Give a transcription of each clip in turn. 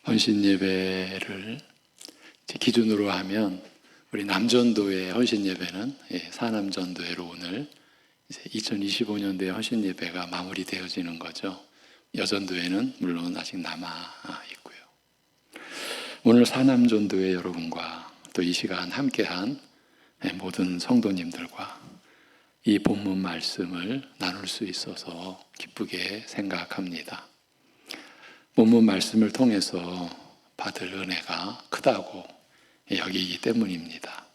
헌신 예배를 기준으로 하면 우리 남전도의 헌신 예배는 사남전도회로 오늘 이제 2025년도의 헌신 예배가 마무리되어지는 거죠. 여전도회는 물론 아직 남아 있고요. 오늘 사남전도회 여러분과 또 이 시간 함께한 모든 성도님들과 이 본문 말씀을 나눌 수 있어서 기쁘게 생각합니다. 본문 말씀을 통해서 받을 은혜가 크다고 여기기 때문입니다.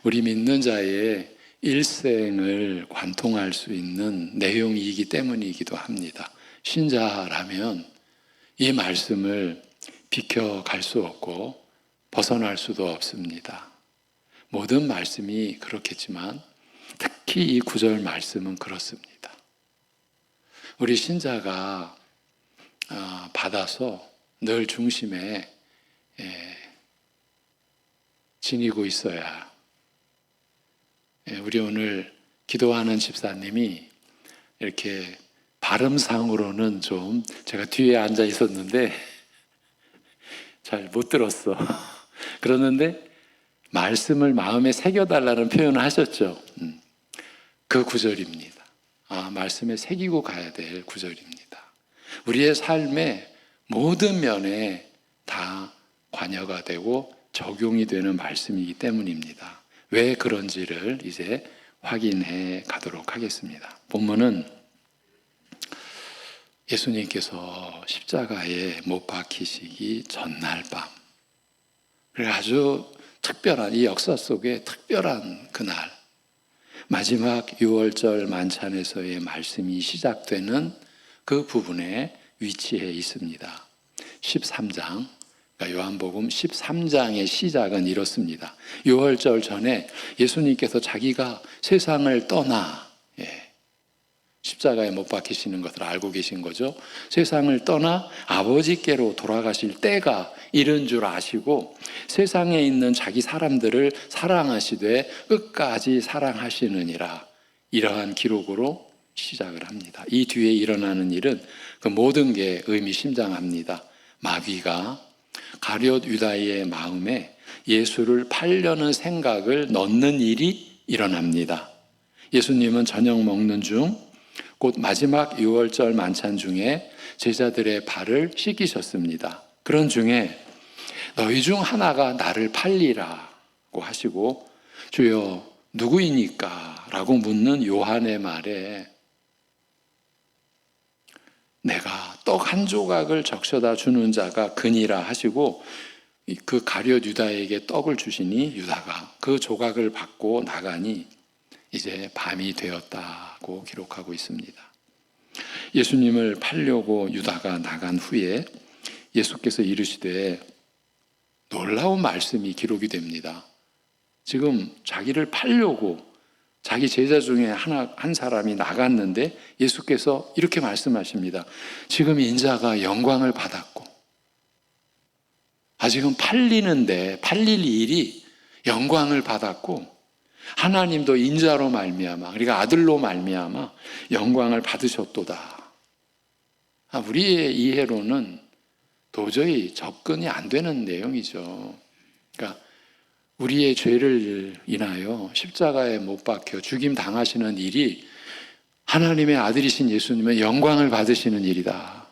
우리 믿는 자의 일생을 관통할 수 있는 내용이기 때문이기도 합니다. 신자라면 이 말씀을 비켜갈 수 없고 벗어날 수도 없습니다. 모든 말씀이 그렇겠지만 특히 이 구절 말씀은 그렇습니다. 우리 신자가 받아서 늘 중심에 지니고 있어야. 우리 오늘 기도하는 집사님이 이렇게 발음상으로는 좀 제가 뒤에 앉아 있었는데 잘 못 들었어. 그러는데 말씀을 마음에 새겨달라는 표현을 하셨죠. 그 구절입니다. 말씀에 새기고 가야 될 구절입니다. 우리의 삶의 모든 면에 다 관여가 되고 적용이 되는 말씀이기 때문입니다. 왜 그런지를 이제 확인해 가도록 하겠습니다. 본문은 예수님께서 십자가에 못 박히시기 전날 밤, 아주 특별한 이 역사 속에 특별한 그날, 마지막 6월절 만찬에서의 말씀이 시작되는 그 부분에 위치해 있습니다. 13장, 그러니까 요한복음 13장의 시작은 이렇습니다. 6월절 전에 예수님께서 자기가 세상을 떠나 십자가에 못 박히시는 것을 알고 계신 거죠. 세상을 떠나 아버지께로 돌아가실 때가 이른 줄 아시고 세상에 있는 자기 사람들을 사랑하시되 끝까지 사랑하시느니라, 이러한 기록으로 시작을 합니다. 이 뒤에 일어나는 일은 그 모든 게 의미심장합니다. 마귀가 가룟 유다의 마음에 예수를 팔려는 생각을 넣는 일이 일어납니다. 예수님은 저녁 먹는 중 곧 마지막 6월절 만찬 중에 제자들의 발을 씻기셨습니다. 그런 중에 너희 중 하나가 나를 팔리라고 하시고 주여 누구이니까? 라고 묻는 요한의 말에 내가 떡 한 조각을 적셔다 주는 자가 그니라 하시고 그 가룟 유다에게 떡을 주시니 유다가 그 조각을 받고 나가니 이제 밤이 되었다고 기록하고 있습니다. 예수님을 팔려고 유다가 나간 후에 예수께서 이르시되 놀라운 말씀이 기록이 됩니다. 지금 자기를 팔려고 자기 제자 중에 한 사람이 나갔는데 예수께서 이렇게 말씀하십니다. 지금 인자가 영광을 받았고 지금 팔리는데 팔릴 일이 영광을 받았고 하나님도 인자로 말미암아, 그러니까 아들로 말미암아 영광을 받으셨도다. 우리의 이해로는 도저히 접근이 안 되는 내용이죠. 그러니까 우리의 죄를 인하여 십자가에 못 박혀 죽임 당하시는 일이 하나님의 아들이신 예수님의 영광을 받으시는 일이다.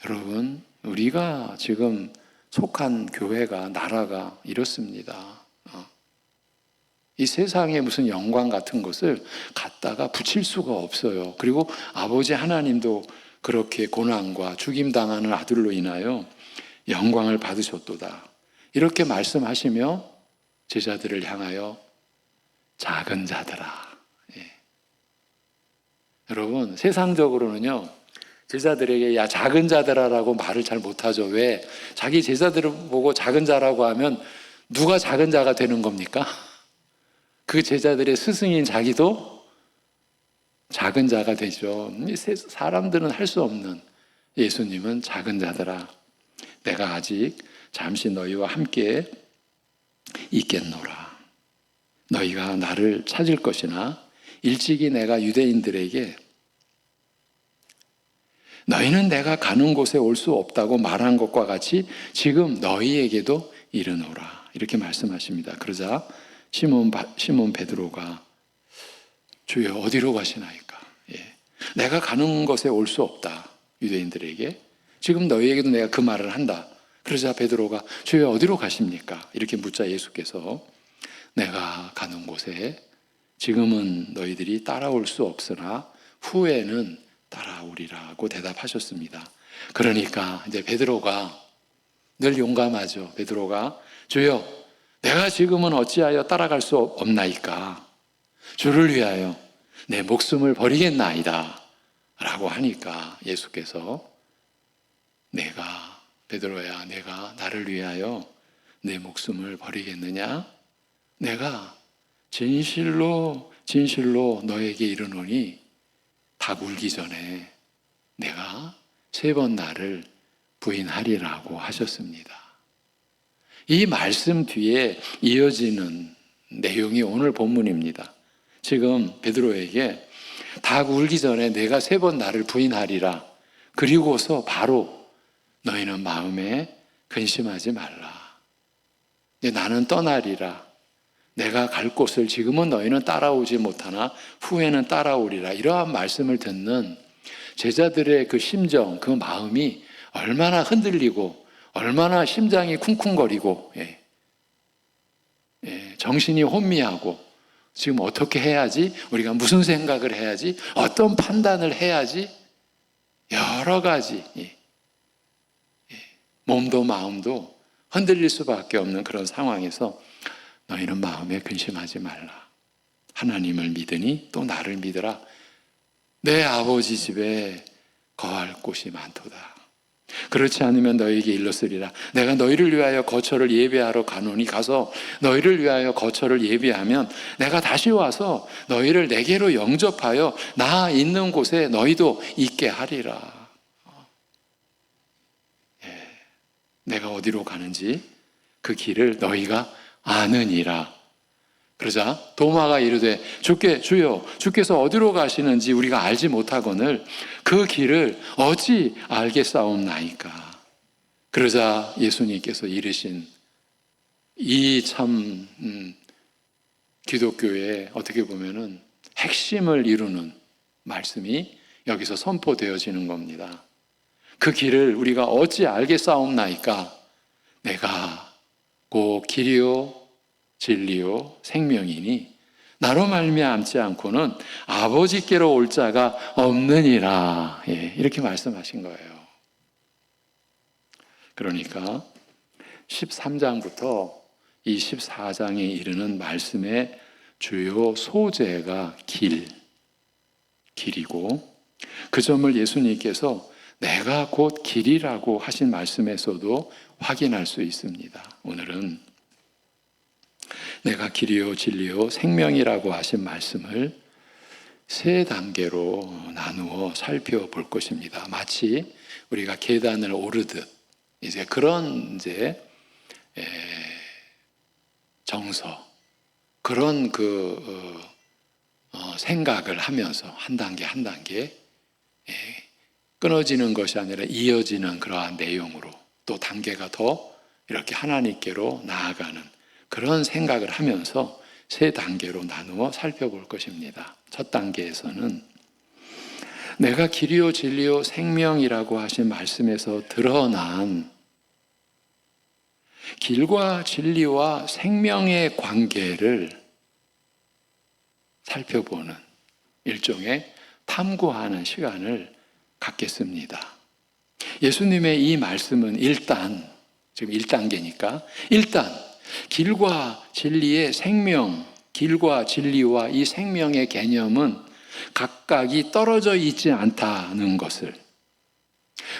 여러분, 우리가 지금 속한 교회가, 나라가 이렇습니다. 이 세상에 무슨 영광 같은 것을 갖다가 붙일 수가 없어요. 그리고 아버지 하나님도 그렇게 고난과 죽임당하는 아들로 인하여 영광을 받으셨도다. 이렇게 말씀하시며 제자들을 향하여 작은 자들아. 여러분, 세상적으로는요, 제자들에게 야 작은 자들아라고 말을 잘 못하죠. 왜? 자기 제자들을 보고 작은 자라고 하면 누가 작은 자가 되는 겁니까? 그 제자들의 스승인 자기도 작은 자가 되죠. 사람들은 할 수 없는, 예수님은 작은 자들아 내가 아직 잠시 너희와 함께 있겠노라. 너희가 나를 찾을 것이나 일찍이 내가 유대인들에게 너희는 내가 가는 곳에 올 수 없다고 말한 것과 같이 지금 너희에게도 이르노라. 이렇게 말씀하십니다. 그러자 시몬 베드로가 주여 어디로 가시나이까? 내가 가는 곳에 올 수 없다. 유대인들에게. 지금 너희에게도 내가 그 말을 한다. 그러자 베드로가 주여 어디로 가십니까? 이렇게 묻자 예수께서 내가 가는 곳에 지금은 너희들이 따라올 수 없으나 후에는 따라오리라고 대답하셨습니다. 그러니까 이제 베드로가 늘 용감하죠. 베드로가 주여 내가 지금은 어찌하여 따라갈 수 없나이까? 주를 위하여 내 목숨을 버리겠나이다 라고 하니까 예수께서 베드로야 내가 나를 위하여 내 목숨을 버리겠느냐? 내가 진실로 너에게 이르노니 닭 울기 전에 내가 3번 나를 부인하리라고 하셨습니다. 이 말씀 뒤에 이어지는 내용이 오늘 본문입니다. 지금 베드로에게 닭 울기 전에 내가 3번 나를 부인하리라. 그리고서 바로 너희는 마음에 근심하지 말라. 나는 떠나리라. 내가 갈 곳을 지금은 너희는 따라오지 못하나 후에는 따라오리라. 이러한 말씀을 듣는 제자들의 그 심정, 그 마음이 얼마나 흔들리고 얼마나 심장이 쿵쿵거리고 정신이 혼미하고 지금 어떻게 해야지? 우리가 무슨 생각을 해야지? 어떤 판단을 해야지? 여러 가지 몸도 마음도 흔들릴 수밖에 없는 그런 상황에서 너희는 마음에 근심하지 말라. 하나님을 믿으니 또 나를 믿으라. 내 아버지 집에 거할 곳이 많도다. 그렇지 않으면 너희에게 일렀으리라. 내가 너희를 위하여 거처를 예비하러 가노니 가서 너희를 위하여 거처를 예비하면 내가 다시 와서 너희를 내게로 영접하여 나 있는 곳에 너희도 있게 하리라. 내가 어디로 가는지 그 길을 너희가 아느니라. 그러자 도마가 이르되 주여 주께서 어디로 가시는지 우리가 알지 못하거늘 그 길을 어찌 알겠사옵나이까. 그러자 예수님께서 이르신 이 참 기독교의 어떻게 보면은 핵심을 이루는 말씀이 여기서 선포되어지는 겁니다. 그 길을 우리가 어찌 알겠사옵나이까. 내가 곧 길이요 진리요 생명이니 나로 말미암지 않고는 아버지께로 올 자가 없느니라. 이렇게 말씀하신 거예요. 그러니까 13장부터 이 14장에 이르는 말씀의 주요 소재가 길이고 그 점을 예수님께서 내가 곧 길이라고 하신 말씀에서도 확인할 수 있습니다. 오늘은 내가 길이요 진리요 생명이라고 하신 말씀을 3단계로 나누어 살펴볼 것입니다. 마치 우리가 계단을 오르듯 이제 그런 정서 그런 생각을 하면서 한 단계 한 단계 끊어지는 것이 아니라 이어지는 그러한 내용으로 또 단계가 더 이렇게 하나님께로 나아가는 그런 생각을 하면서 3단계로 나누어 살펴볼 것입니다. 첫 단계에서는 내가 길이요 진리요 생명이라고 하신 말씀에서 드러난 길과 진리와 생명의 관계를 살펴보는 일종의 탐구하는 시간을 갖겠습니다. 예수님의 이 말씀은 지금 1단계니까 일단 길과 진리의 생명, 길과 진리와 이 생명의 개념은 각각이 떨어져 있지 않다는 것을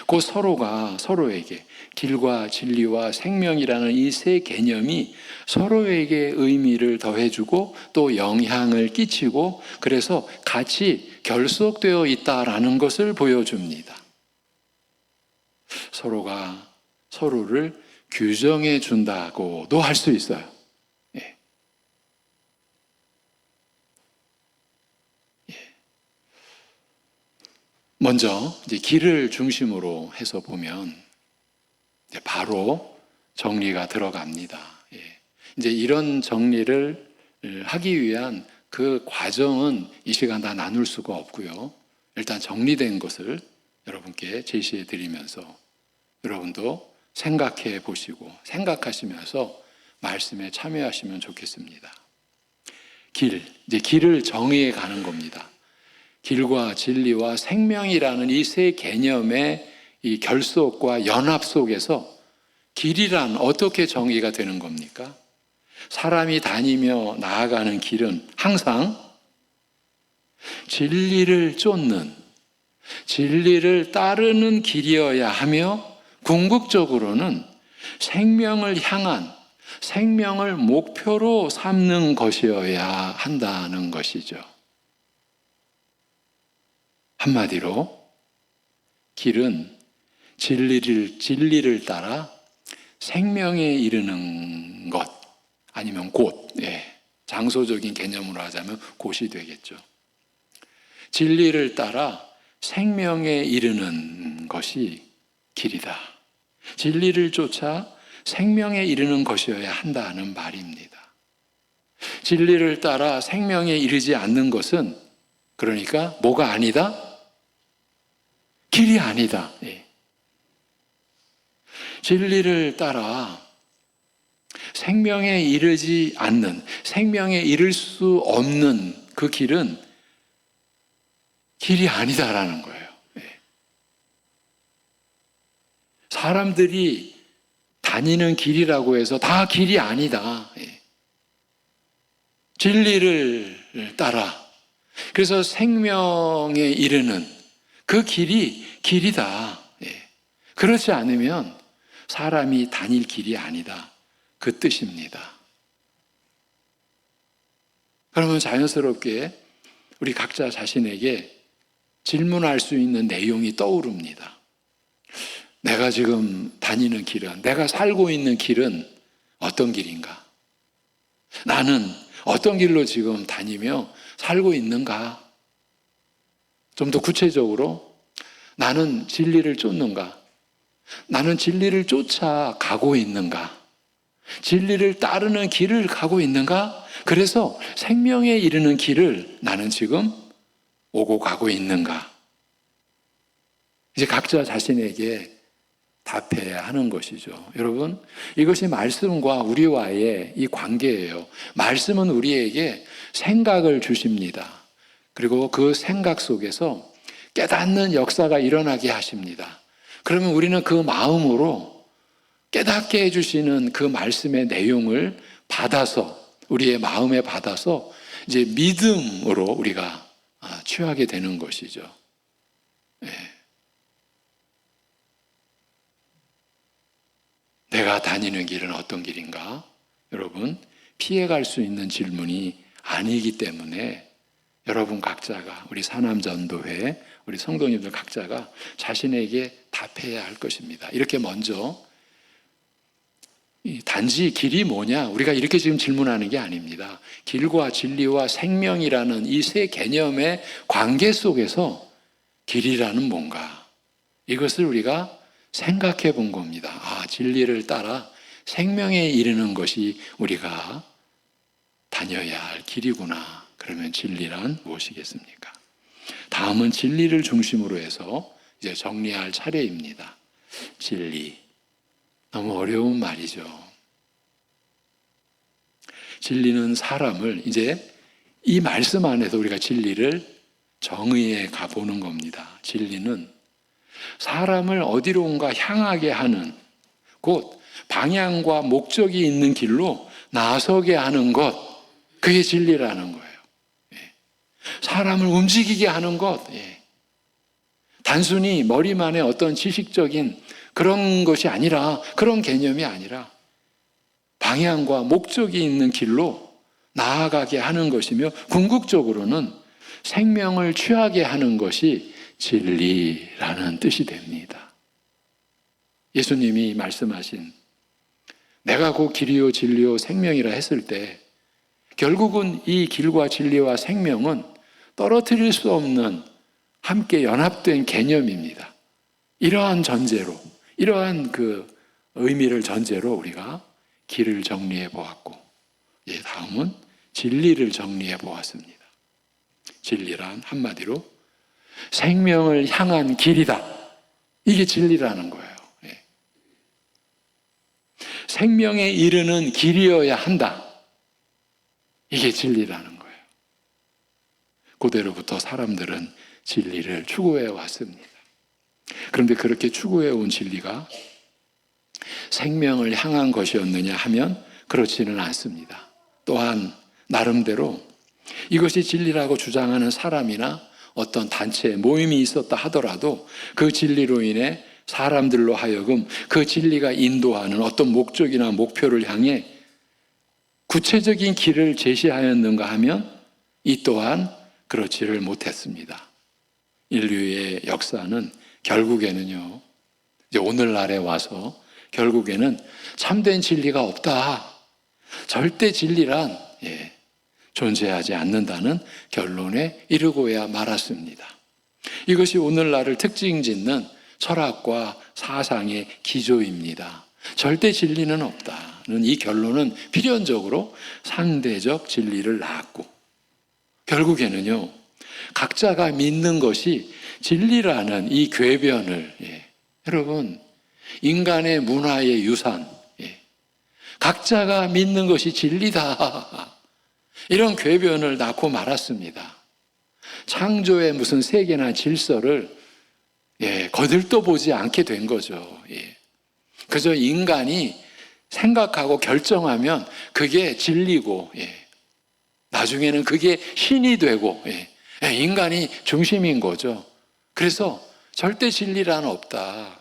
곧 서로가 서로에게 길과 진리와 생명이라는 이 3개념이 서로에게 의미를 더해주고 또 영향을 끼치고 그래서 같이 결속되어 있다라는 것을 보여줍니다. 서로가 서로를 규정해 준다고도 할 수 있어요. 먼저 이제 길을 중심으로 해서 보면 이제 바로 정리가 들어갑니다. 예. 이제 이런 정리를 하기 위한 그 과정은 이 시간 다 나눌 수가 없고요. 일단 정리된 것을 여러분께 제시해 드리면서 여러분도 생각해 보시고 생각하시면서 말씀에 참여하시면 좋겠습니다. 이제 길을 정의해 가는 겁니다. 길과 진리와 생명이라는 이 세 개념의 이 결속과 연합 속에서 길이란 어떻게 정의가 되는 겁니까? 사람이 다니며 나아가는 길은 항상 진리를 쫓는, 진리를 따르는 길이어야 하며 궁극적으로는 생명을 향한, 생명을 목표로 삼는 것이어야 한다는 것이죠. 한마디로 길은 진리를 따라 생명에 이르는 것, 아니면 곳, 장소적인 개념으로 하자면 곳이 되겠죠. 진리를 따라 생명에 이르는 것이 길이다. 진리를 쫓아 생명에 이르는 것이어야 한다는 말입니다. 진리를 따라 생명에 이르지 않는 것은 그러니까 뭐가 아니다? 길이 아니다. 진리를 따라 생명에 이르지 않는, 생명에 이를 수 없는 그 길은 길이 아니다라는 거예요. 사람들이 다니는 길이라고 해서 다 길이 아니다. 진리를 따라, 그래서 생명에 이르는 그 길이 길이다. 그렇지 않으면 사람이 다닐 길이 아니다. 그 뜻입니다. 그러면 자연스럽게 우리 각자 자신에게 질문할 수 있는 내용이 떠오릅니다. 내가 지금 다니는 길은, 내가 살고 있는 길은 어떤 길인가? 나는 어떤 길로 지금 다니며 살고 있는가? 좀 더 구체적으로 나는 진리를 쫓는가? 나는 진리를 쫓아 가고 있는가? 진리를 따르는 길을 가고 있는가? 그래서 생명에 이르는 길을 나는 지금 오고 가고 있는가? 이제 각자 자신에게 답해야 하는 것이죠. 여러분, 이것이 말씀과 우리와의 이 관계예요. 말씀은 우리에게 생각을 주십니다. 그리고 그 생각 속에서 깨닫는 역사가 일어나게 하십니다. 그러면 우리는 그 마음으로 깨닫게 해주시는 그 말씀의 내용을 받아서, 우리의 마음에 받아서 이제 믿음으로 우리가 취하게 되는 것이죠. 내가 다니는 길은 어떤 길인가? 여러분, 피해갈 수 있는 질문이 아니기 때문에 여러분 각자가, 우리 사남전도회, 우리 성도님들 각자가 자신에게 답해야 할 것입니다. 이렇게 먼저 단지 길이 뭐냐? 우리가 이렇게 지금 질문하는 게 아닙니다. 길과 진리와 생명이라는 이 세 개념의 관계 속에서 길이라는 뭔가? 이것을 우리가 생각해 본 겁니다. 진리를 따라 생명에 이르는 것이 우리가 다녀야 할 길이구나. 그러면 진리란 무엇이겠습니까? 다음은 진리를 중심으로 해서 이제 정리할 차례입니다. 진리. 너무 어려운 말이죠. 진리는 사람을, 이제 이 말씀 안에서 우리가 진리를 정의해 가보는 겁니다. 진리는 사람을 어디론가 향하게 하는, 곧 방향과 목적이 있는 길로 나서게 하는 것, 그게 진리라는 거예요. 사람을 움직이게 하는 것, 단순히 머리만의 어떤 지식적인 그런 것이 아니라, 그런 개념이 아니라 방향과 목적이 있는 길로 나아가게 하는 것이며 궁극적으로는 생명을 취하게 하는 것이 진리라는 뜻이 됩니다. 예수님이 말씀하신 내가 곧 길이요 진리요 생명이라 했을 때 결국은 이 길과 진리와 생명은 떨어뜨릴 수 없는 함께 연합된 개념입니다. 이러한 전제로, 이러한 그 의미를 전제로 우리가 길을 정리해 보았고, 다음은 진리를 정리해 보았습니다. 진리란 한마디로 생명을 향한 길이다. 이게 진리라는 거예요. 생명에 이르는 길이어야 한다. 이게 진리라는 거예요. 고대로부터 사람들은 진리를 추구해 왔습니다. 그런데 그렇게 추구해 온 진리가 생명을 향한 것이었느냐 하면 그렇지는 않습니다. 또한 나름대로 이것이 진리라고 주장하는 사람이나 어떤 단체 모임이 있었다 하더라도 그 진리로 인해 사람들로 하여금 그 진리가 인도하는 어떤 목적이나 목표를 향해 구체적인 길을 제시하였는가 하면 이 또한 그렇지를 못했습니다. 인류의 역사는 결국에는요, 이제 오늘날에 와서 결국에는 참된 진리가 없다. 절대 진리란 존재하지 않는다는 결론에 이르고야 말았습니다. 이것이 오늘날을 특징 짓는 철학과 사상의 기조입니다. 절대 진리는 없다는 이 결론은 필연적으로 상대적 진리를 낳았고, 결국에는요, 각자가 믿는 것이 진리라는 이 궤변을, 여러분, 인간의 문화의 유산, 각자가 믿는 것이 진리다. 이런 궤변을 낳고 말았습니다. 창조의 무슨 세계나 질서를 거들떠 보지 않게 된 거죠. 그저 인간이 생각하고 결정하면 그게 진리고, 나중에는 그게 신이 되고, 인간이 중심인 거죠. 그래서 절대 진리란 없다.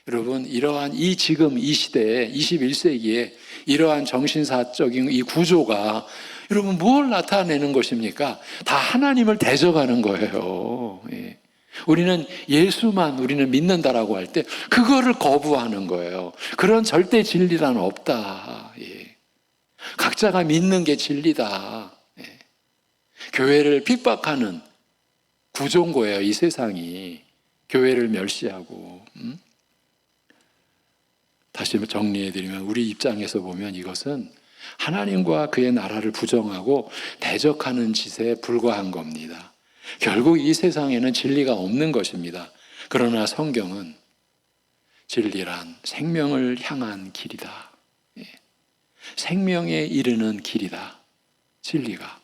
여러분, 이러한 지금 이 시대에 21세기에 이러한 정신사적인 이 구조가 여러분 뭘 나타내는 것입니까? 다 하나님을 대적하는 거예요. 우리는 예수만 우리는 믿는다라고 할 때 그거를 거부하는 거예요. 그런 절대 진리란 없다. 각자가 믿는 게 진리다. 교회를 핍박하는 구조인 거예요. 이 세상이 교회를 멸시하고. 다시 정리해드리면 우리 입장에서 보면 이것은 하나님과 그의 나라를 부정하고 대적하는 짓에 불과한 겁니다. 결국 이 세상에는 진리가 없는 것입니다. 그러나 성경은 진리란 생명을 향한 길이다. 생명에 이르는 길이다. 진리가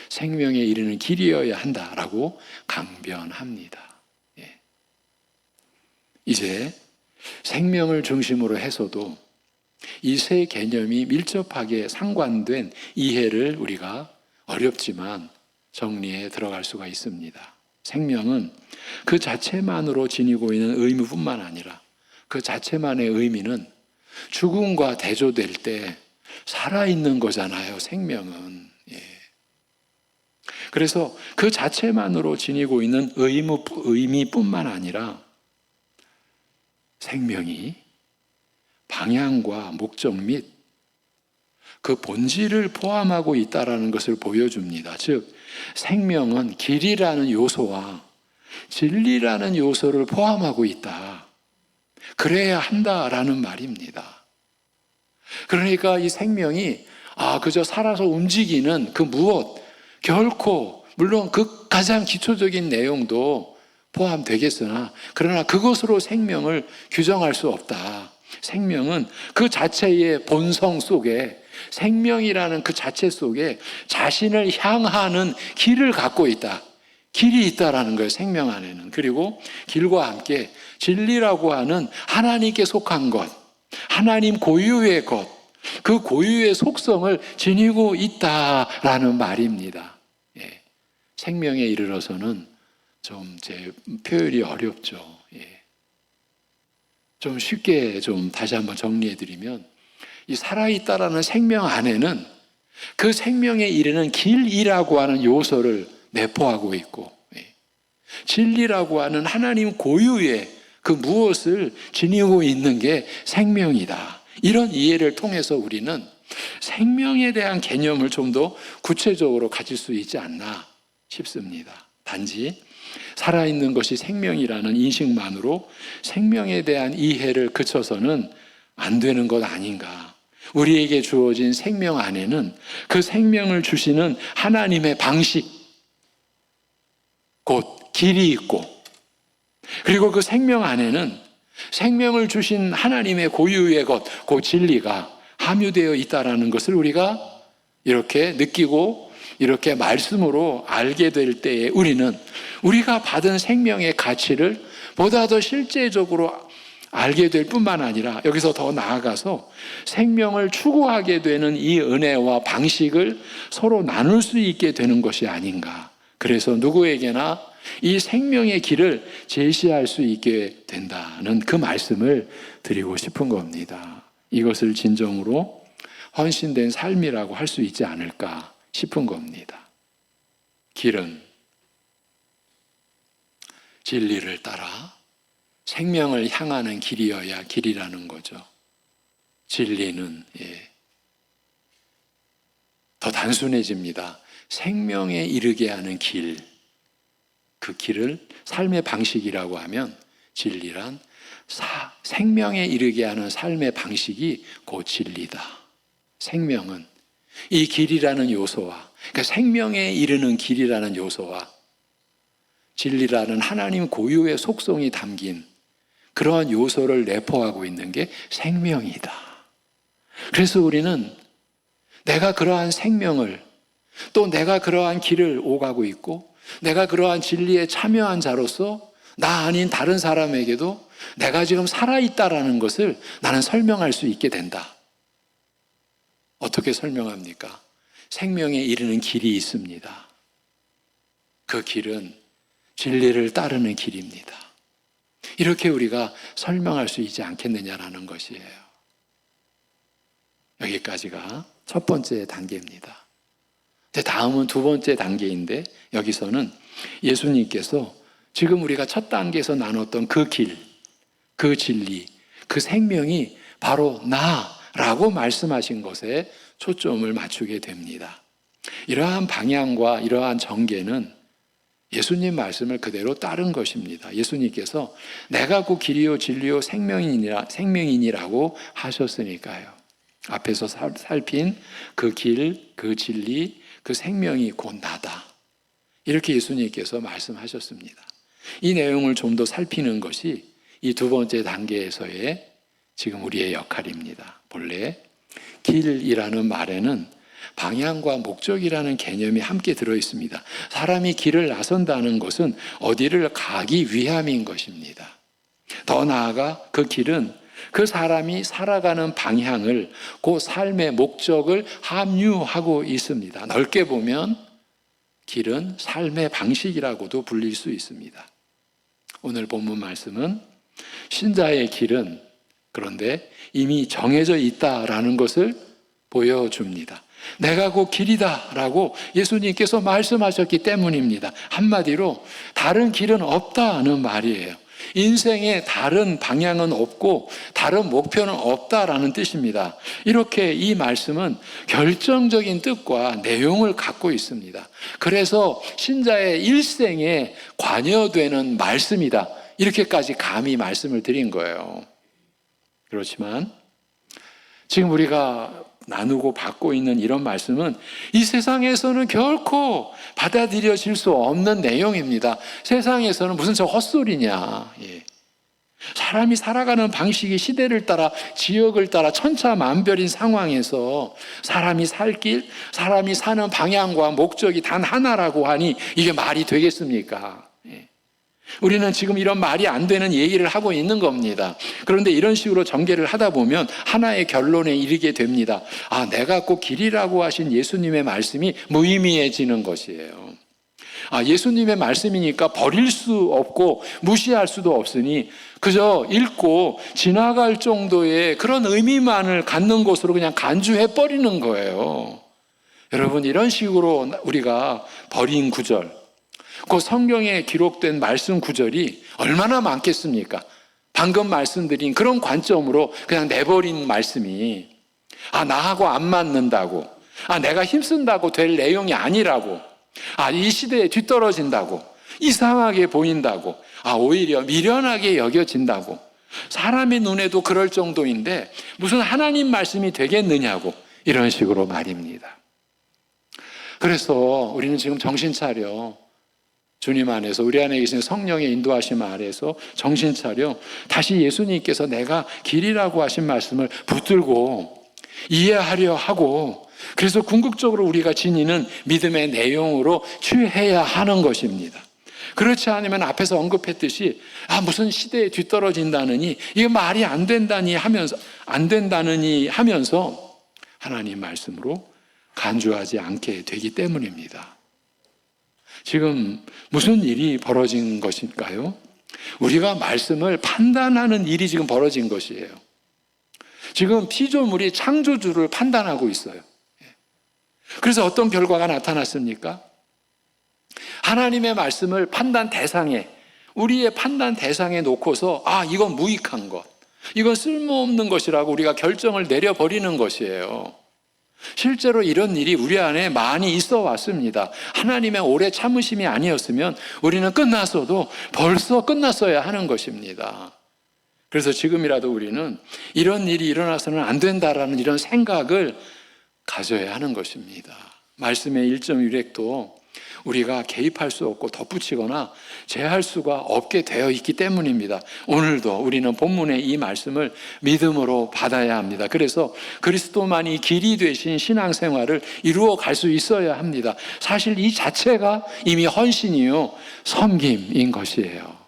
생명에 이르는 길이어야 한다라고 강변합니다. 이제 생명을 중심으로 해서도 이 세 개념이 밀접하게 상관된 이해를 우리가 어렵지만 정리해 들어갈 수가 있습니다. 생명은 그 자체만으로 지니고 있는 의미뿐만 아니라 그 자체만의 의미는 죽음과 대조될 때 살아있는 거잖아요. 생명은. 그래서 그 자체만으로 지니고 있는 의미뿐만 아니라 생명이 방향과 목적 및 그 본질을 포함하고 있다는 것을 보여줍니다. 즉 생명은 길이라는 요소와 진리라는 요소를 포함하고 있다. 그래야 한다라는 말입니다. 그러니까 이 생명이 그저 살아서 움직이는 그 무엇, 결코 물론 그 가장 기초적인 내용도 포함되겠으나 그러나 그것으로 생명을 규정할 수 없다. 생명은 그 자체의 본성 속에 생명이라는 그 자체 속에 자신을 향하는 길을 갖고 있다. 길이 있다라는 거예요. 생명 안에는. 그리고 길과 함께 진리라고 하는 하나님께 속한 것, 하나님 고유의 것, 그 고유의 속성을 지니고 있다라는 말입니다. 생명에 이르러서는 좀 제 표현이 어렵죠. 좀 쉽게 좀 다시 한번 정리해드리면 이 살아있다라는 생명 안에는 그 생명에 이르는 길이라고 하는 요소를 내포하고 있고 진리라고 하는 하나님 고유의 그 무엇을 지니고 있는 게 생명이다. 이런 이해를 통해서 우리는 생명에 대한 개념을 좀 더 구체적으로 가질 수 있지 않나 싶습니다. 단지 살아있는 것이 생명이라는 인식만으로 생명에 대한 이해를 그쳐서는 안 되는 것 아닌가. 우리에게 주어진 생명 안에는 그 생명을 주시는 하나님의 방식, 곧 길이 있고, 그리고 그 생명 안에는 생명을 주신 하나님의 고유의 것, 그 진리가 함유되어 있다는 것을 우리가 이렇게 느끼고 이렇게 말씀으로 알게 될 때에 우리는 우리가 받은 생명의 가치를 보다 더 실제적으로 알게 될 뿐만 아니라 여기서 더 나아가서 생명을 추구하게 되는 이 은혜와 방식을 서로 나눌 수 있게 되는 것이 아닌가. 그래서 누구에게나 이 생명의 길을 제시할 수 있게 된다는 그 말씀을 드리고 싶은 겁니다. 이것을 진정으로 헌신된 삶이라고 할 수 있지 않을까 싶은 겁니다. 길은 진리를 따라 생명을 향하는 길이어야 길이라는 거죠. 진리는 더 단순해집니다. 생명에 이르게 하는 길, 그 길을 삶의 방식이라고 하면 진리란 생명에 이르게 하는 삶의 방식이 곧 진리다. 생명은 이 길이라는 요소와, 그러니까 생명에 이르는 길이라는 요소와 진리라는 하나님 고유의 속성이 담긴 그러한 요소를 내포하고 있는 게 생명이다. 그래서 우리는 내가 그러한 생명을, 또 내가 그러한 길을 오가고 있고 내가 그러한 진리에 참여한 자로서 나 아닌 다른 사람에게도 내가 지금 살아있다라는 것을 나는 설명할 수 있게 된다. 어떻게 설명합니까? 생명에 이르는 길이 있습니다. 그 길은 진리를 따르는 길입니다. 이렇게 우리가 설명할 수 있지 않겠느냐라는 것이에요. 여기까지가 첫 번째 단계입니다. 다음은 두 번째 단계인데 여기서는 예수님께서 지금 우리가 첫 단계에서 나눴던 그 길, 그 진리, 그 생명이 바로 나라고 말씀하신 것에 초점을 맞추게 됩니다. 이러한 방향과 이러한 전개는 예수님 말씀을 그대로 따른 것입니다. 예수님께서 내가 그 길이요 진리요 생명이니라고 하셨으니까요. 앞에서 살핀 그 길, 그 진리, 그 생명이 곧 나다. 이렇게 예수님께서 말씀하셨습니다. 이 내용을 좀 더 살피는 것이 이 두 번째 단계에서의 지금 우리의 역할입니다. 본래 길이라는 말에는 방향과 목적이라는 개념이 함께 들어 있습니다. 사람이 길을 나선다는 것은 어디를 가기 위함인 것입니다. 더 나아가 그 길은 그 사람이 살아가는 방향을, 그 삶의 목적을 함유하고 있습니다. 넓게 보면 길은 삶의 방식이라고도 불릴 수 있습니다. 오늘 본문 말씀은 신자의 길은 그런데 이미 정해져 있다라는 것을 보여줍니다. 내가 그 길이다라고 예수님께서 말씀하셨기 때문입니다. 한마디로 다른 길은 없다는 말이에요. 인생에 다른 방향은 없고 다른 목표는 없다라는 뜻입니다. 이렇게 이 말씀은 결정적인 뜻과 내용을 갖고 있습니다. 그래서 신자의 일생에 관여되는 말씀이다. 이렇게까지 감히 말씀을 드린 거예요. 그렇지만 지금 우리가 나누고 받고 있는 이런 말씀은 이 세상에서는 결코 받아들여질 수 없는 내용입니다. 세상에서는 무슨 저 헛소리냐. 사람이 살아가는 방식이 시대를 따라 지역을 따라 천차만별인 상황에서 사람이 살 길, 사람이 사는 방향과 목적이 단 하나라고 하니 이게 말이 되겠습니까? 우리는 지금 이런 말이 안 되는 얘기를 하고 있는 겁니다. 그런데 이런 식으로 전개를 하다 보면 하나의 결론에 이르게 됩니다. 아, 내가 꼭 길이라고 하신 예수님의 말씀이 무의미해지는 것이에요. 아, 예수님의 말씀이니까 버릴 수 없고 무시할 수도 없으니 그저 읽고 지나갈 정도의 그런 의미만을 갖는 것으로 그냥 간주해 버리는 거예요. 여러분, 이런 식으로 우리가 버린 구절, 그 성경에 기록된 말씀 구절이 얼마나 많겠습니까? 방금 말씀드린 그런 관점으로 그냥 내버린 말씀이 나하고 안 맞는다고, 내가 힘쓴다고 될 내용이 아니라고, 이 시대에 뒤떨어진다고, 이상하게 보인다고, 오히려 미련하게 여겨진다고, 사람의 눈에도 그럴 정도인데 무슨 하나님 말씀이 되겠느냐고, 이런 식으로 말입니다. 그래서 우리는 지금 정신 차려, 주님 안에서, 우리 안에 계신 성령의 인도하심 아래서 정신 차려 다시 예수님께서 내가 길이라고 하신 말씀을 붙들고 이해하려 하고, 그래서 궁극적으로 우리가 지니는 믿음의 내용으로 취해야 하는 것입니다. 그렇지 않으면 앞에서 언급했듯이 무슨 시대에 뒤떨어진다느니, 이게 말이 안 된다니 하면서 하나님 말씀으로 간주하지 않게 되기 때문입니다. 지금 무슨 일이 벌어진 것일까요? 우리가 말씀을 판단하는 일이 지금 벌어진 것이에요. 지금 피조물이 창조주를 판단하고 있어요. 그래서 어떤 결과가 나타났습니까? 하나님의 말씀을 판단 대상에, 우리의 판단 대상에 놓고서 이건 무익한 것, 이건 쓸모없는 것이라고 우리가 결정을 내려버리는 것이에요. 실제로 이런 일이 우리 안에 많이 있어 왔습니다. 하나님의 오래 참으심이 아니었으면 우리는 끝났어도 벌써 끝났어야 하는 것입니다. 그래서 지금이라도 우리는 이런 일이 일어나서는 안 된다라는 이런 생각을 가져야 하는 것입니다. 말씀의 일점 일획도 우리가 개입할 수 없고 덧붙이거나 제할 수가 없게 되어 있기 때문입니다. 오늘도 우리는 본문의 이 말씀을 믿음으로 받아야 합니다. 그래서 그리스도만이 길이 되신 신앙생활을 이루어 갈 수 있어야 합니다. 사실 이 자체가 이미 헌신이요, 섬김인 것이에요.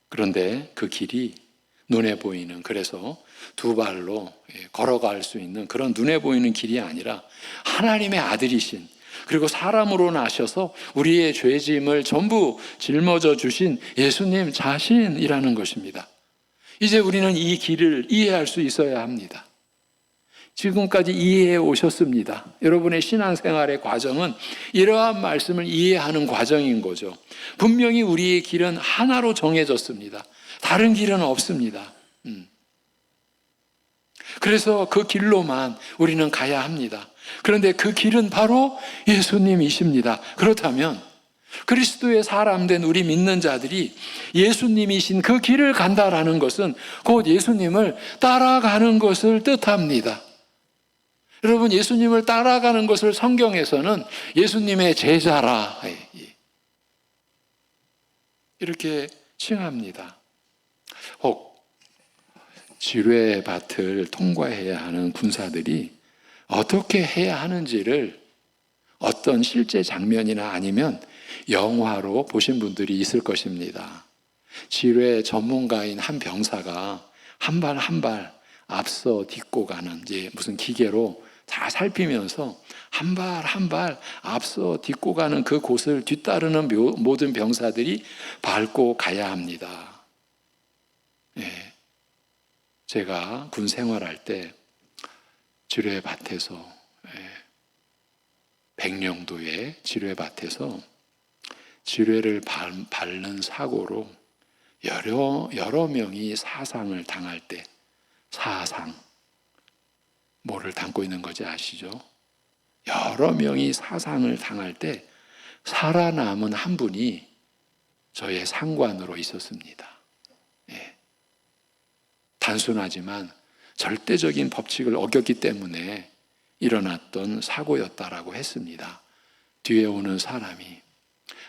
그런데 그 길이 눈에 보이는, 그래서 두 발로 걸어갈 수 있는 그런 눈에 보이는 길이 아니라 하나님의 아들이신, 그리고 사람으로 나셔서 우리의 죄짐을 전부 짊어져 주신 예수님 자신이라는 것입니다. 이제 우리는 이 길을 이해할 수 있어야 합니다. 지금까지 이해해 오셨습니다. 여러분의 신앙생활의 과정은 이러한 말씀을 이해하는 과정인 거죠. 분명히 우리의 길은 하나로 정해졌습니다. 다른 길은 없습니다. 그래서 그 길로만 우리는 가야 합니다. 그런데 그 길은 바로 예수님이십니다. 그렇다면 그리스도의 사람 된 우리 믿는 자들이 예수님이신 그 길을 간다라는 것은 곧 예수님을 따라가는 것을 뜻합니다. 여러분, 예수님을 따라가는 것을 성경에서는 예수님의 제자라 이렇게 칭합니다. 혹 지뢰밭을 통과해야 하는 군사들이 어떻게 해야 하는지를 어떤 실제 장면이나 아니면 영화로 보신 분들이 있을 것입니다. 지뢰 전문가인 한 병사가 한 발 한 발 앞서 딛고 가는, 이제 무슨 기계로 다 살피면서 한 발 한 발 앞서 딛고 가는 그 곳을 뒤따르는 모든 병사들이 밟고 가야 합니다. 제가 군 생활할 때 지뢰밭에서, 백령도의 지뢰밭에서 지뢰를 밟는 사고로 여러 명이 사상을 당할 때, 사상, 뭐를 담고 있는 건지 아시죠? 여러 명이 사상을 당할 때 살아남은 한 분이 저의 상관으로 있었습니다. 단순하지만 절대적인 법칙을 어겼기 때문에 일어났던 사고였다라고 했습니다. 뒤에 오는 사람이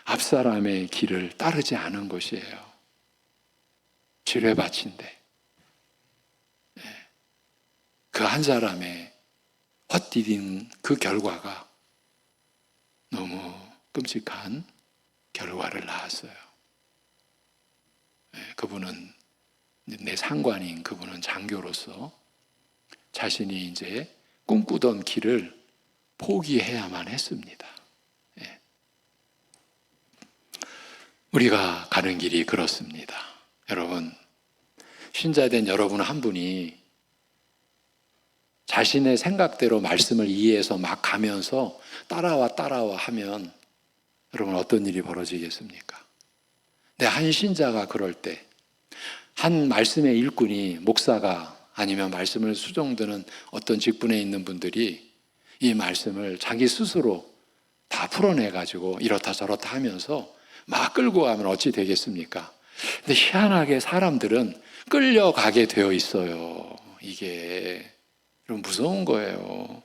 앞 사람의 길을 따르지 않은 것이에요. 지뢰밭인데 그 한 사람의 헛디딘 그 결과가 너무 끔찍한 결과를 낳았어요. 그분은, 내 상관인 그분은 장교로서 자신이 이제 꿈꾸던 길을 포기해야만 했습니다. 우리가 가는 길이 그렇습니다. 여러분, 신자된 여러분 한 분이 자신의 생각대로 말씀을 이해해서 막 가면서 따라와 하면 여러분 어떤 일이 벌어지겠습니까? 한 신자가 그럴 때, 한 말씀의 일꾼이, 목사가 아니면 말씀을 수종드는 어떤 직분에 있는 분들이 이 말씀을 자기 스스로 다 풀어내가지고 이렇다 저렇다 하면서 막 끌고 가면 어찌 되겠습니까? 근데 희한하게 사람들은 끌려가게 되어 있어요. 이게 여러분 무서운 거예요.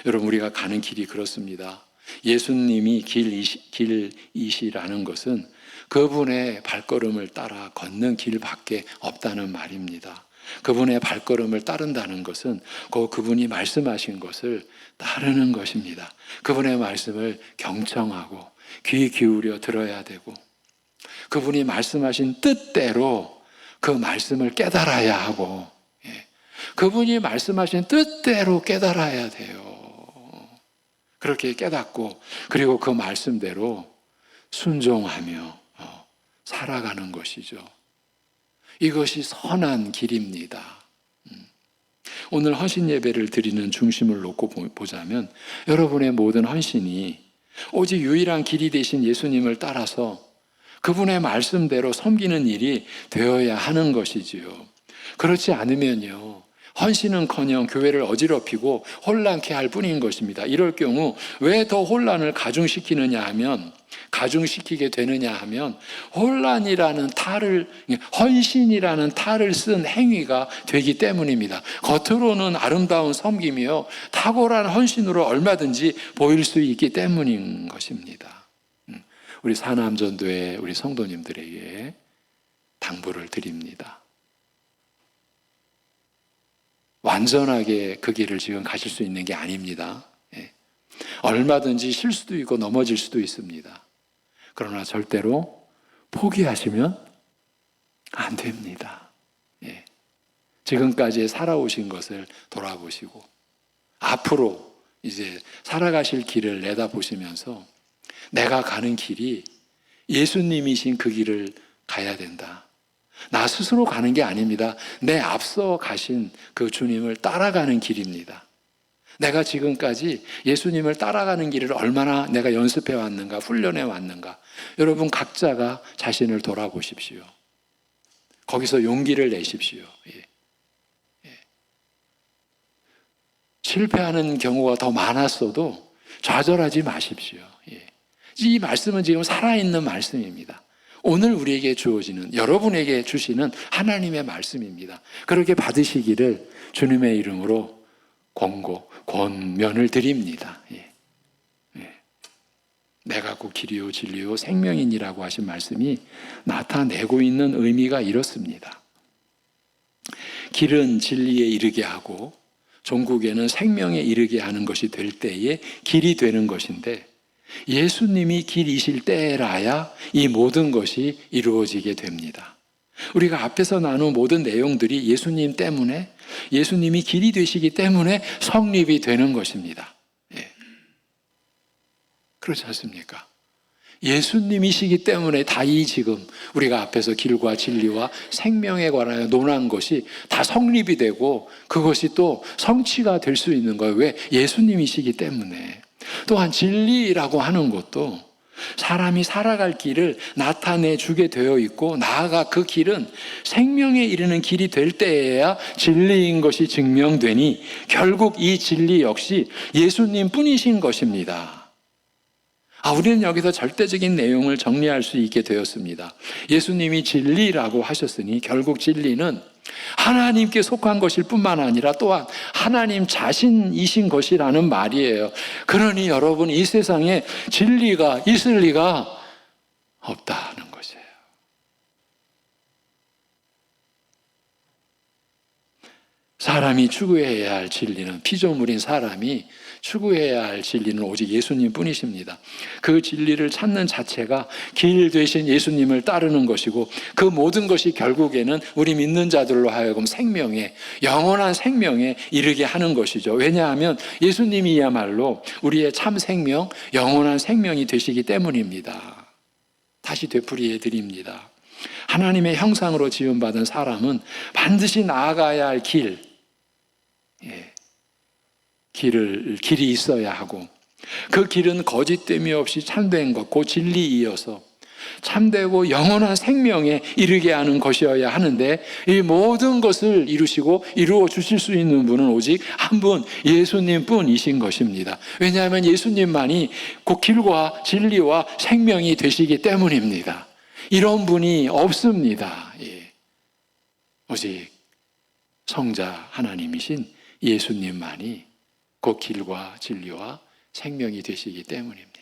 여러분 우리가 가는 길이 그렇습니다. 예수님이 길이시라는 것은 그분의 발걸음을 따라 걷는 길밖에 없다는 말입니다. 그분의 발걸음을 따른다는 것은 그분이 말씀하신 것을 따르는 것입니다. 그분의 말씀을 경청하고 귀 기울여 들어야 되고 그분이 말씀하신 뜻대로 그 말씀을 깨달아야 하고 그분이 말씀하신 뜻대로 깨달아야 돼요. 그렇게 깨닫고 그리고 그 말씀대로 순종하며 살아가는 것이죠. 이것이 선한 길입니다. 오늘 헌신 예배를 드리는 중심을 놓고 보자면 여러분의 모든 헌신이 오직 유일한 길이 되신 예수님을 따라서 그분의 말씀대로 섬기는 일이 되어야 하는 것이지요. 그렇지 않으면요, 헌신은커녕 교회를 어지럽히고 혼란케 할 뿐인 것입니다. 이럴 경우 왜 더 혼란을 가중시키느냐 하면 헌신이라는 탈을 쓴 행위가 되기 때문입니다. 겉으로는 아름다운 섬김이요, 탁월한 헌신으로 얼마든지 보일 수 있기 때문인 것입니다. 우리 사남전도의 우리 성도님들에게 당부를 드립니다. 완전하게 그 길을 지금 가실 수 있는 게 아닙니다. 얼마든지 실수도 있고 넘어질 수도 있습니다. 그러나 절대로 포기하시면 안 됩니다. 지금까지 살아오신 것을 돌아보시고 앞으로 이제 살아가실 길을 내다보시면서 내가 가는 길이 예수님이신 그 길을 가야 된다. 나 스스로 가는 게 아닙니다. 내 앞서 가신 그 주님을 따라가는 길입니다. 내가 지금까지 예수님을 따라가는 길을 얼마나 내가 연습해 왔는가, 훈련해 왔는가. 여러분 각자가 자신을 돌아보십시오. 거기서 용기를 내십시오. 실패하는 경우가 더 많았어도 좌절하지 마십시오. 이 말씀은 지금 살아있는 말씀입니다. 오늘 우리에게 주어지는, 여러분에게 주시는 하나님의 말씀입니다. 그렇게 받으시기를 주님의 이름으로 권면을 드립니다. 내가 곧 길이요 진리요 생명이니라고 하신 말씀이 나타내고 있는 의미가 이렇습니다. 길은 진리에 이르게 하고 종국에는 생명에 이르게 하는 것이 될 때에 길이 되는 것인데, 예수님이 길이실 때라야 이 모든 것이 이루어지게 됩니다. 우리가 앞에서 나눈 모든 내용들이 예수님 때문에, 예수님이 길이 되시기 때문에 성립이 되는 것입니다. 그렇지 않습니까? 예수님이시기 때문에 다 이 지금 우리가 앞에서 길과 진리와 생명에 관하여 논한 것이 다 성립이 되고 그것이 또 성취가 될 수 있는 거예요. 왜? 예수님이시기 때문에. 또한 진리라고 하는 것도 사람이 살아갈 길을 나타내 주게 되어 있고, 나아가 그 길은 생명에 이르는 길이 될 때에야 진리인 것이 증명되니 결국 이 진리 역시 예수님 뿐이신 것입니다. 우리는 여기서 절대적인 내용을 정리할 수 있게 되었습니다. 예수님이 진리라고 하셨으니 결국 진리는 하나님께 속한 것일 뿐만 아니라 또한 하나님 자신이신 것이라는 말이에요. 그러니 여러분, 이 세상에 진리가 있을 리가 없다는 것이에요. 사람이 추구해야 할 진리는, 피조물인 사람이 추구해야 할 진리는 오직 예수님 뿐이십니다. 그 진리를 찾는 자체가 길 되신 예수님을 따르는 것이고, 그 모든 것이 결국에는 우리 믿는 자들로 하여금 생명에, 영원한 생명에 이르게 하는 것이죠. 왜냐하면 예수님이야말로 우리의 참 생명, 영원한 생명이 되시기 때문입니다. 다시 되풀이해 드립니다. 하나님의 형상으로 지음받은 사람은 반드시 나아가야 할 길이 있어야 하고, 그 길은 거짓됨이 없이 참된 것, 그 진리이어서 참되고 영원한 생명에 이르게 하는 것이어야 하는데, 이 모든 것을 이루시고 이루어 주실 수 있는 분은 오직 한 분, 예수님 뿐이신 것입니다. 왜냐하면 예수님만이 그 길과 진리와 생명이 되시기 때문입니다. 이런 분이 없습니다. 예. 오직 성자 하나님이신 예수님만이 그 길과 진리와 생명이 되시기 때문입니다.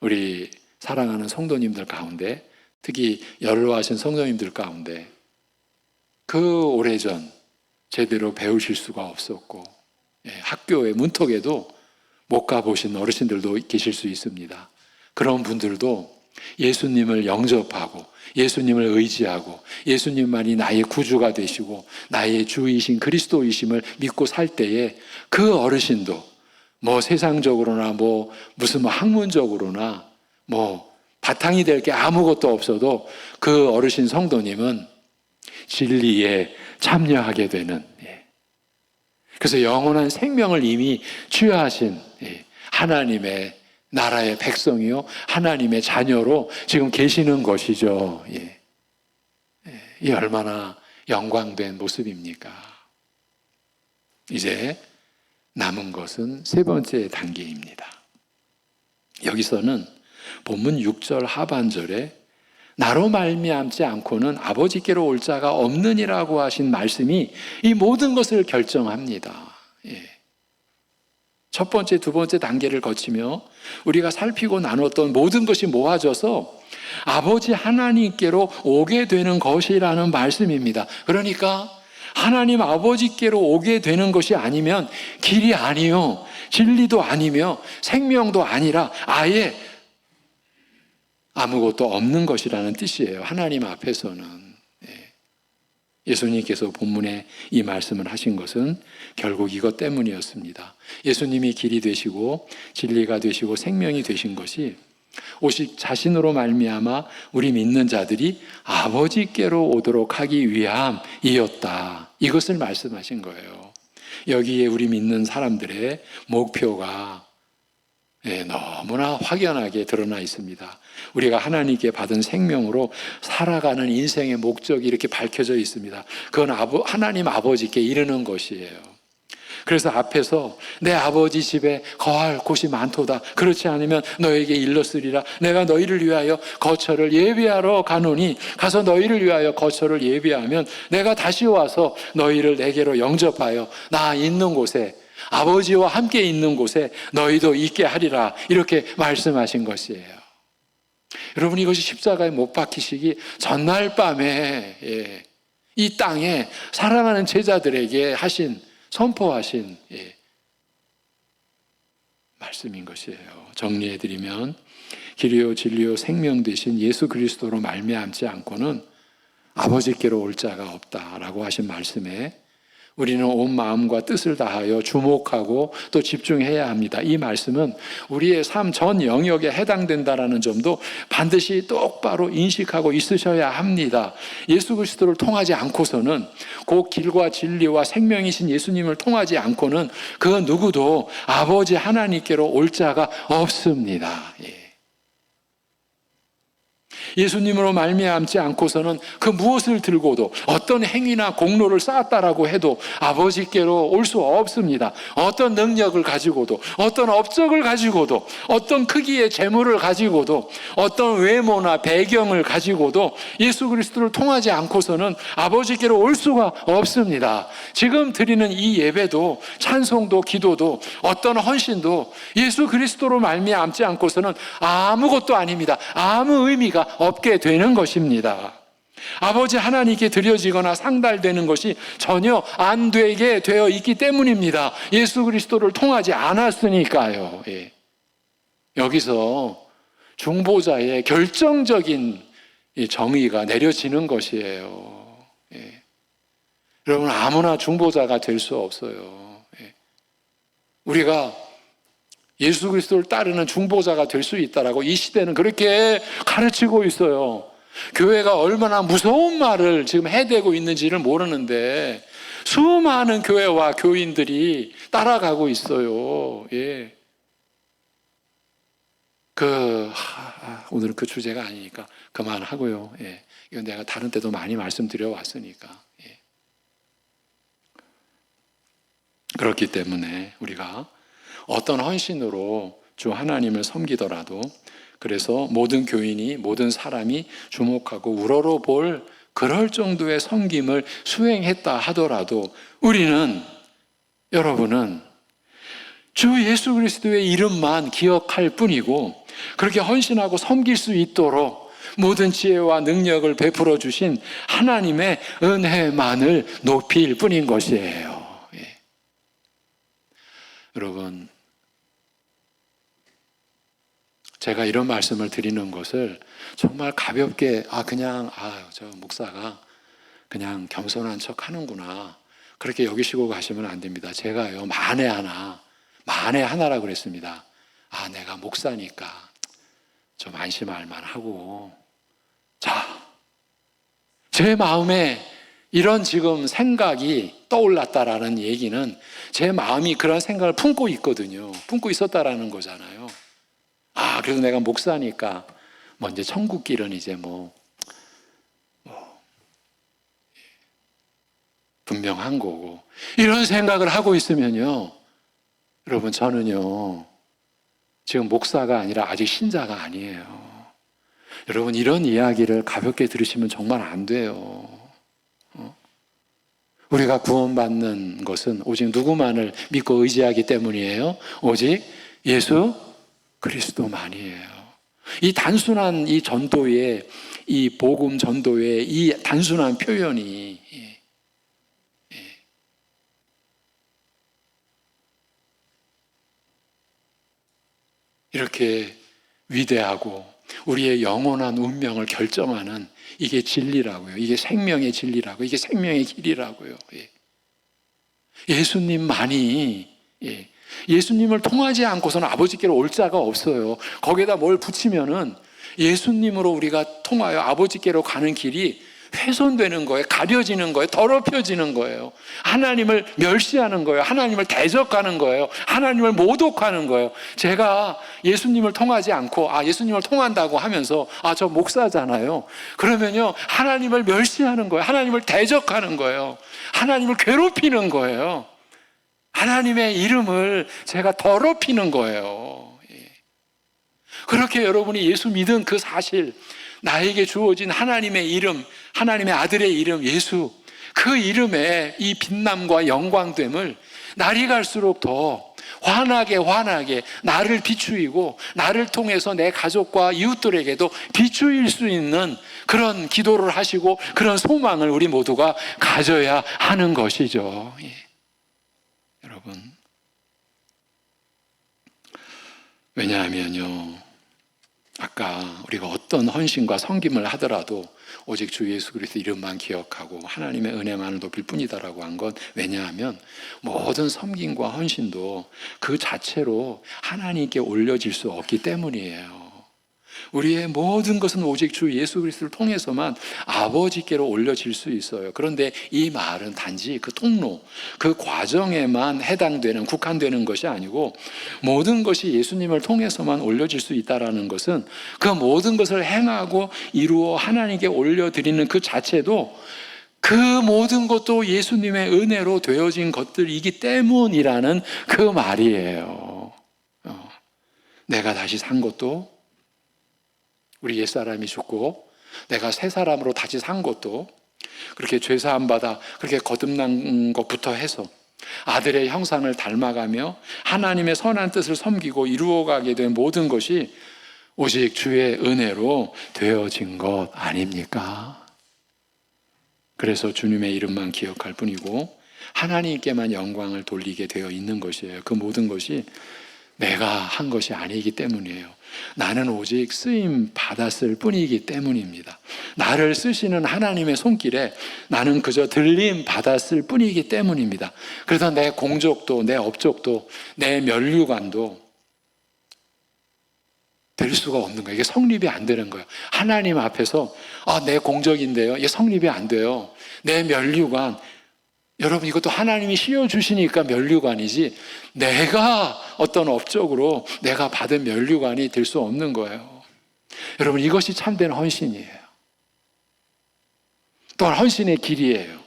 우리 사랑하는 성도님들 가운데, 특히 연로하신 성도님들 가운데 그 오래전 제대로 배우실 수가 없었고, 학교의 문턱에도 못 가보신 어르신들도 계실 수 있습니다. 그런 분들도 예수님을 영접하고 예수님을 의지하고 예수님만이 나의 구주가 되시고 나의 주이신 그리스도이심을 믿고 살 때에 그 어르신도 세상적으로나 무슨 학문적으로나 바탕이 될 게 아무것도 없어도 그 어르신 성도님은 진리에 참여하게 되는, 그래서 영원한 생명을 이미 취하신 하나님의 나라의 백성이요 하나님의 자녀로 지금 계시는 것이죠. 이 얼마나 영광된 모습입니까? 이제 남은 것은 세 번째 단계입니다. 여기서는 본문 6절 하반절에 나로 말미암지 않고는 아버지께로 올 자가 없느니라고 하신 말씀이 이 모든 것을 결정합니다. 첫 번째, 두 번째 단계를 거치며 우리가 살피고 나눴던 모든 것이 모아져서 아버지 하나님께로 오게 되는 것이라는 말씀입니다. 그러니까 하나님 아버지께로 오게 되는 것이 아니면 길이 아니요, 진리도 아니며 생명도 아니라 아예 아무것도 없는 것이라는 뜻이에요. 하나님 앞에서는. 예수님께서 본문에 이 말씀을 하신 것은 결국 이것 때문이었습니다. 예수님이 길이 되시고 진리가 되시고 생명이 되신 것이 오직 자신으로 말미암아 우리 믿는 자들이 아버지께로 오도록 하기 위함이었다. 이것을 말씀하신 거예요. 여기에 우리 믿는 사람들의 목표가 너무나 확연하게 드러나 있습니다. 우리가 하나님께 받은 생명으로 살아가는 인생의 목적이 이렇게 밝혀져 있습니다. 그건 하나님 아버지께 이르는 것이에요. 그래서 앞에서 내 아버지 집에 거할 곳이 많도다. 그렇지 않으면 너에게 일렀으리라. 내가 너희를 위하여 거처를 예비하러 가노니 가서 너희를 위하여 거처를 예비하면 내가 다시 와서 너희를 내게로 영접하여 나 있는 곳에, 아버지와 함께 있는 곳에 너희도 있게 하리라. 이렇게 말씀하신 것이에요. 여러분, 이것이 십자가에 못 박히시기 전날 밤에 이 땅에 사랑하는 제자들에게 선포하신 말씀인 것이에요. 정리해드리면 길이요 진리요 생명 되신 예수 그리스도로 말미암지 않고는 아버지께로 올 자가 없다라고 하신 말씀에 우리는 온 마음과 뜻을 다하여 주목하고 또 집중해야 합니다. 이 말씀은 우리의 삶 전 영역에 해당된다라는 점도 반드시 똑바로 인식하고 있으셔야 합니다. 예수 그리스도를 통하지 않고서는, 그 길과 진리와 생명이신 예수님을 통하지 않고는 그 누구도 아버지 하나님께로 올 자가 없습니다. 예수님으로 말미암지 않고서는 그 무엇을 들고도 어떤 행위나 공로를 쌓았다라고 해도 아버지께로 올 수 없습니다. 어떤 능력을 가지고도, 어떤 업적을 가지고도, 어떤 크기의 재물을 가지고도, 어떤 외모나 배경을 가지고도 예수 그리스도를 통하지 않고서는 아버지께로 올 수가 없습니다. 지금 드리는 이 예배도, 찬송도, 기도도, 어떤 헌신도 예수 그리스도로 말미암지 않고서는 아무것도 아닙니다. 아무 의미가 없게 되는 것입니다. 아버지 하나님께 드려지거나 상달되는 것이 전혀 안 되게 되어 있기 때문입니다. 예수 그리스도를 통하지 않았으니까요. 여기서 중보자의 결정적인 정의가 내려지는 것이에요. 여러분, 아무나 중보자가 될 수 없어요. 우리가 예수 그리스도를 따르는 중보자가 될 수 있다라고 이 시대는 그렇게 가르치고 있어요. 교회가 얼마나 무서운 말을 지금 해대고 있는지를 모르는데 수많은 교회와 교인들이 따라가고 있어요. 오늘은 그 주제가 아니니까 그만하고요. 예. 이건 내가 다른 때도 많이 말씀드려 왔으니까. 예. 그렇기 때문에 우리가 어떤 헌신으로 주 하나님을 섬기더라도, 그래서 모든 교인이, 모든 사람이 주목하고 우러러볼 그럴 정도의 섬김을 수행했다 하더라도 우리는, 여러분은 주 예수 그리스도의 이름만 기억할 뿐이고, 그렇게 헌신하고 섬길 수 있도록 모든 지혜와 능력을 베풀어 주신 하나님의 은혜만을 높일 뿐인 것이에요. 예. 여러분, 제가 이런 말씀을 드리는 것을 정말 가볍게 저 목사가 그냥 겸손한 척 하는구나, 그렇게 여기시고 가시면 안 됩니다. 제가요, 만에 하나라고 그랬습니다. 내가 목사니까 좀 안심할 만하고, 자, 제 마음에 이런 지금 생각이 떠올랐다라는 얘기는 제 마음이 그런 생각을 품고 있거든요. 품고 있었다라는 거잖아요. 그래서 내가 목사니까 이제 천국 길은 이제 분명한 거고, 이런 생각을 하고 있으면요, 여러분, 저는요 지금 목사가 아니라 아직 신자가 아니에요. 여러분, 이런 이야기를 가볍게 들으시면 정말 안 돼요. 우리가 구원받는 것은 오직 누구만을 믿고 의지하기 때문이에요? 오직 예수 그리스도만이에요. 이 단순한 이 전도의, 이 복음 전도의 이 단순한 표현이 이렇게 위대하고 우리의 영원한 운명을 결정하는, 이게 진리라고요. 이게 생명의 진리라고, 이게 생명의 길이라고요. 예수님만이, 예수님을 통하지 않고서는 아버지께로 올 자가 없어요. 거기에다 뭘 붙이면은 예수님으로 우리가 통하여 아버지께로 가는 길이 훼손되는 거예요. 가려지는 거예요. 더럽혀지는 거예요. 하나님을 멸시하는 거예요. 하나님을 대적하는 거예요. 하나님을 모독하는 거예요. 제가 예수님을 통하지 않고 예수님을 통한다고 하면서 저 목사잖아요. 그러면요, 하나님을 멸시하는 거예요. 하나님을 대적하는 거예요. 하나님을 괴롭히는 거예요. 하나님의 이름을 제가 더럽히는 거예요. 그렇게 여러분이 예수 믿은 그 사실, 나에게 주어진 하나님의 이름, 하나님의 아들의 이름 예수, 그 이름의 이 빛남과 영광됨을 날이 갈수록 더 환하게 나를 비추이고, 나를 통해서 내 가족과 이웃들에게도 비추일 수 있는 그런 기도를 하시고, 그런 소망을 우리 모두가 가져야 하는 것이죠. 여러분, 왜냐하면요, 아까 우리가 어떤 헌신과 섬김을 하더라도 오직 주 예수 그리스도 이름만 기억하고 하나님의 은혜만을 높일 뿐이다라고 한 건, 왜냐하면 모든 섬김과 헌신도 그 자체로 하나님께 올려질 수 없기 때문이에요. 우리의 모든 것은 오직 주 예수 그리스도를 통해서만 아버지께로 올려질 수 있어요. 그런데 이 말은 단지 그 통로, 그 과정에만 해당되는, 국한되는 것이 아니고, 모든 것이 예수님을 통해서만 올려질 수 있다는 것은 그 모든 것을 행하고 이루어 하나님께 올려드리는 그 자체도, 그 모든 것도 예수님의 은혜로 되어진 것들이기 때문이라는 그 말이에요. 내가 다시 산 것도, 우리 옛사람이 죽고 내가 새 사람으로 다시 산 것도, 그렇게 죄사함 받아 그렇게 거듭난 것부터 해서 아들의 형상을 닮아가며 하나님의 선한 뜻을 섬기고 이루어가게 된 모든 것이 오직 주의 은혜로 되어진 것 아닙니까? 그래서 주님의 이름만 기억할 뿐이고 하나님께만 영광을 돌리게 되어 있는 것이에요. 그 모든 것이 내가 한 것이 아니기 때문이에요. 나는 오직 쓰임 받았을 뿐이기 때문입니다. 나를 쓰시는 하나님의 손길에 나는 그저 들림 받았을 뿐이기 때문입니다. 그래서 내 공적도, 내 업적도, 내 면류관도 될 수가 없는 거예요. 이게 성립이 안 되는 거예요. 하나님 앞에서 내 공적인데요, 이게 성립이 안 돼요. 내 면류관, 여러분, 이것도 하나님이 씌워주시니까 면류관이지 내가 어떤 업적으로 내가 받은 면류관이 될 수 없는 거예요. 여러분, 이것이 참된 헌신이에요. 또한 헌신의 길이에요.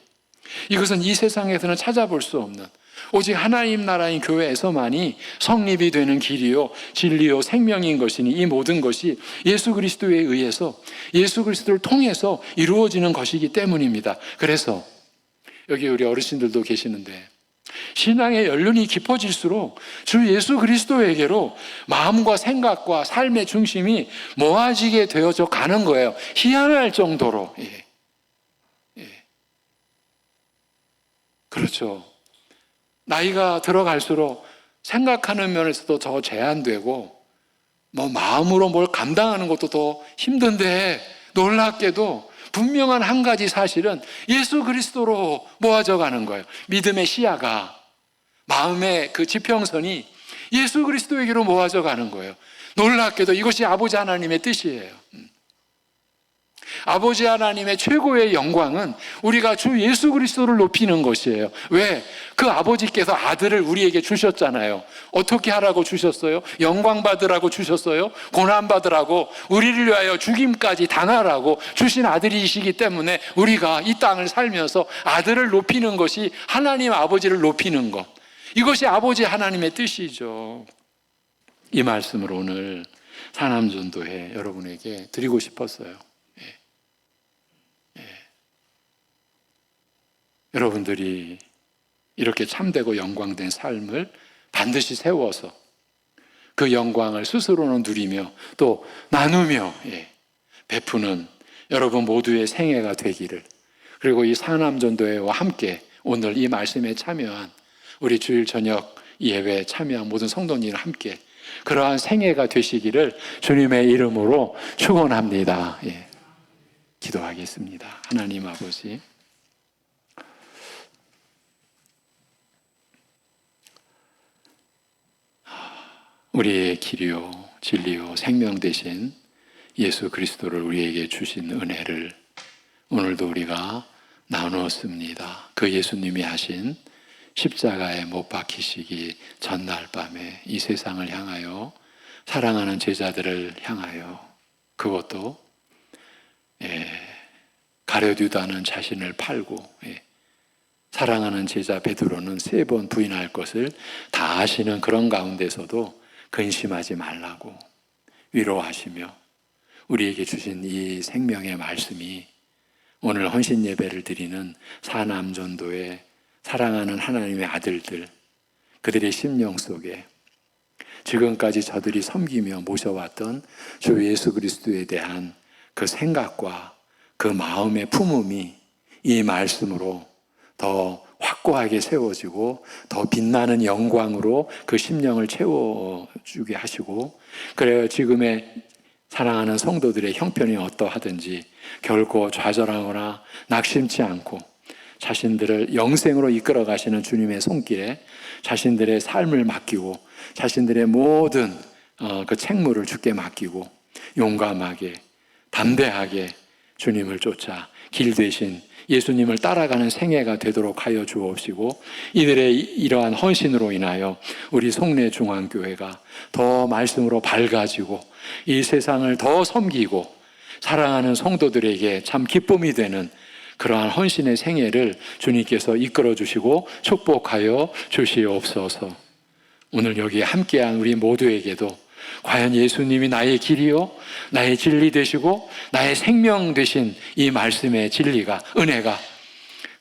이것은 이 세상에서는 찾아볼 수 없는, 오직 하나님 나라인 교회에서만이 성립이 되는 길이요 진리요 생명인 것이니, 이 모든 것이 예수 그리스도에 의해서, 예수 그리스도를 통해서 이루어지는 것이기 때문입니다. 그래서 여기 우리 어르신들도 계시는데, 신앙의 연륜이 깊어질수록 주 예수 그리스도에게로 마음과 생각과 삶의 중심이 모아지게 되어져 가는 거예요. 희한할 정도로. 그렇죠. 나이가 들어갈수록 생각하는 면에서도 더 제한되고, 마음으로 뭘 감당하는 것도 더 힘든데, 놀랍게도 분명한 한 가지 사실은 예수 그리스도로 모아져 가는 거예요. 믿음의 시야가, 마음의 그 지평선이 예수 그리스도에게로 모아져 가는 거예요. 놀랍게도 이것이 아버지 하나님의 뜻이에요. 아버지 하나님의 최고의 영광은 우리가 주 예수 그리스도를 높이는 것이에요. 왜? 그 아버지께서 아들을 우리에게 주셨잖아요. 어떻게 하라고 주셨어요? 영광 받으라고 주셨어요? 고난 받으라고, 우리를 위하여 죽임까지 당하라고 주신 아들이시기 때문에 우리가 이 땅을 살면서 아들을 높이는 것이 하나님 아버지를 높이는 것, 이것이 아버지 하나님의 뜻이죠. 이 말씀을 오늘 사남전도회 여러분에게 드리고 싶었어요. 여러분들이 이렇게 참되고 영광된 삶을 반드시 세워서 그 영광을 스스로는 누리며 또 나누며 베푸는 여러분 모두의 생애가 되기를, 그리고 이 사남전도회와 함께 오늘 이 말씀에 참여한 우리 주일 저녁 예배에 참여한 모든 성도님과 함께 그러한 생애가 되시기를 주님의 이름으로 축원합니다. 기도하겠습니다. 하나님 아버지, 우리의 길이요 진리요 생명 되신 예수 그리스도를 우리에게 주신 은혜를 오늘도 우리가 나누었습니다. 그 예수님이 하신 십자가에 못 박히시기 전날 밤에 이 세상을 향하여, 사랑하는 제자들을 향하여, 그것도 가룟 유다는 자신을 팔고 사랑하는 제자 베드로는 3번 부인할 것을 다 아시는 그런 가운데서도 근심하지 말라고 위로하시며 우리에게 주신 이 생명의 말씀이 오늘 헌신 예배를 드리는 사남전도의 사랑하는 하나님의 아들들, 그들의 심령 속에 지금까지 저들이 섬기며 모셔왔던 주 예수 그리스도에 대한 그 생각과 그 마음의 품음이 이 말씀으로 더 확고하게 세워지고 더 빛나는 영광으로 그 심령을 채워주게 하시고, 그래야 지금의 사랑하는 성도들의 형편이 어떠하든지 결코 좌절하거나 낙심치 않고 자신들을 영생으로 이끌어 가시는 주님의 손길에 자신들의 삶을 맡기고 자신들의 모든 그 책무를 주께 맡기고 용감하게 담대하게 주님을 쫓아 길 대신 예수님을 따라가는 생애가 되도록 하여 주옵시고, 이들의 이러한 헌신으로 인하여 우리 송내중앙교회가 더 말씀으로 밝아지고 이 세상을 더 섬기고 사랑하는 성도들에게 참 기쁨이 되는 그러한 헌신의 생애를 주님께서 이끌어 주시고 축복하여 주시옵소서. 오늘 여기 함께한 우리 모두에게도 과연 예수님이 나의 길이요 나의 진리 되시고 나의 생명 되신 이 말씀의 진리가, 은혜가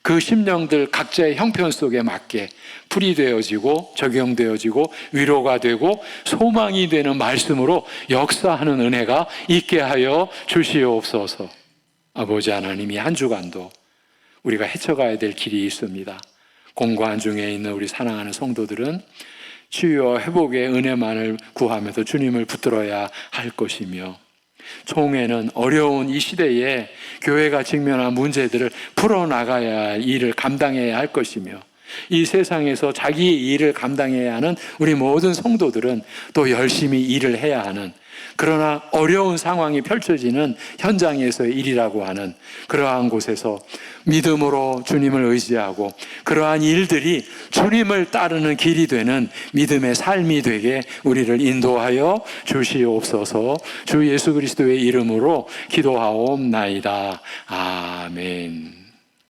그 심령들 각자의 형편 속에 맞게 풀이되어지고 적용되어지고 위로가 되고 소망이 되는 말씀으로 역사하는 은혜가 있게 하여 주시옵소서. 아버지 하나님이 한 주간도 우리가 헤쳐가야 될 길이 있습니다. 공고한 중에 있는 우리 사랑하는 성도들은 치유와 회복의 은혜만을 구하면서 주님을 붙들어야 할 것이며, 총회는 어려운 이 시대에 교회가 직면한 문제들을 풀어나가야 할 일을 감당해야 할 것이며, 이 세상에서 자기의 일을 감당해야 하는 우리 모든 성도들은 또 열심히 일을 해야 하는 그러나 어려운 상황이 펼쳐지는 현장에서의 일이라고 하는 그러한 곳에서 믿음으로 주님을 의지하고 그러한 일들이 주님을 따르는 길이 되는 믿음의 삶이 되게 우리를 인도하여 주시옵소서. 주 예수 그리스도의 이름으로 기도하옵나이다. 아멘.